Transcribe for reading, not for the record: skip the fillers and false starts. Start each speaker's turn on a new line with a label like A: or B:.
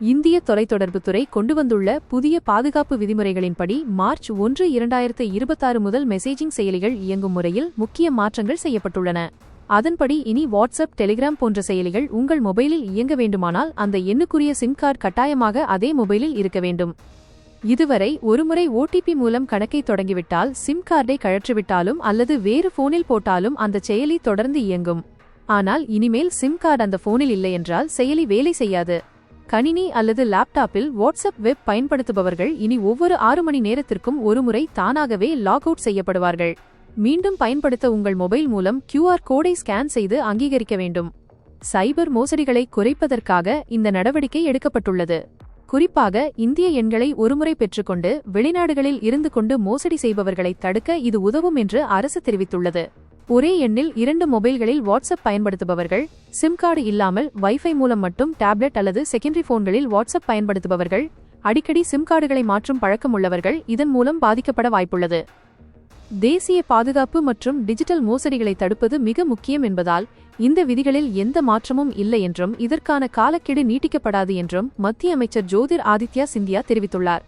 A: இந்திய தொலைத்தொடர்புத்துறை கொண்டு வந்துள்ள புதிய பாதுகாப்பு விதிமுறைகளின்படி மார்ச் 1, 2026 முதல் மெசேஜிங் செயலிகள் இயங்கும் முறையில் முக்கிய மாற்றங்கள் செய்யப்பட்டுள்ளன. அதன்படி இனி வாட்ஸ்அப், டெலிகிராம் போன்ற செயலிகள் உங்கள் மொபைலில் இயங்க வேண்டுமானால் அந்த எண்ணுக்குரிய சிம் கார்டு கட்டாயமாக அதே மொபைலில் இருக்க வேண்டும். இதுவரை ஒருமுறை ஓடிபி மூலம் கணக்கை தொடங்கிவிட்டால் சிம் கார்டை கழற்றிவிட்டாலும் அல்லது வேறு போனில் போட்டாலும் அந்த செயலி தொடர்ந்து இயங்கும். ஆனால் இனிமேல் சிம் கார்டு அந்த போனில் இல்லையென்றால் செயலி வேலை செய்யாது. கணினி அல்லது லேப்டாப்பில் வாட்ஸ்அப் வெப் பயன்படுத்துபவர்கள் இனி ஒவ்வொரு 6 மணி நேரத்திற்கும் ஒருமுறை தானாகவே லாக் அவுட் செய்யப்படுவார்கள். மீண்டும் பயன்படுத்த உங்கள் மொபைல் மூலம் QR கோடை ஸ்கேன் செய்து அங்கீகரிக்க வேண்டும். சைபர் மோசடிகளை குறைப்பதற்காக இந்த நடவடிக்கை எடுக்கப்பட்டுள்ளது. குறிப்பாக இந்திய எண்களை ஒருமுறை பெற்றுக்கொண்டு வெளிநாடுகளில் இருந்து கொண்டு மோசடி செய்பவர்களை தடுக்க இது உதவும் என்று அரசு தெரிவித்துள்ளது. ஒரே எண்ணில் 2 மொபைல்களில் வாட்ஸ்அப் பயன்படுத்துபவர்கள், சிம் கார்டு இல்லாமல் வைஃபை மூலம் மட்டும் டேப்லெட் அல்லது செகண்டரி போன்களில் வாட்ஸ்அப் பயன்படுத்துபவர்கள், அடிக்கடி சிம் கார்டுகளை மாற்றும் பழக்கம் உள்ளவர்கள் இதன் மூலம் பாதிக்கப்பட வாய்ப்புள்ளது. தேசிய பாதுகாப்பு மற்றும் டிஜிட்டல் மோசடிகளை தடுப்பது மிக முக்கியம் என்பதால் இந்த விதிகளில் எந்த மாற்றமும் இல்லை என்றும் இதற்கான காலக்கெடு நீட்டிக்கப்படாது என்றும் மத்திய அமைச்சர் ஜோதிர் ஆதித்யா சிந்தியா தெரிவித்துள்ளார்.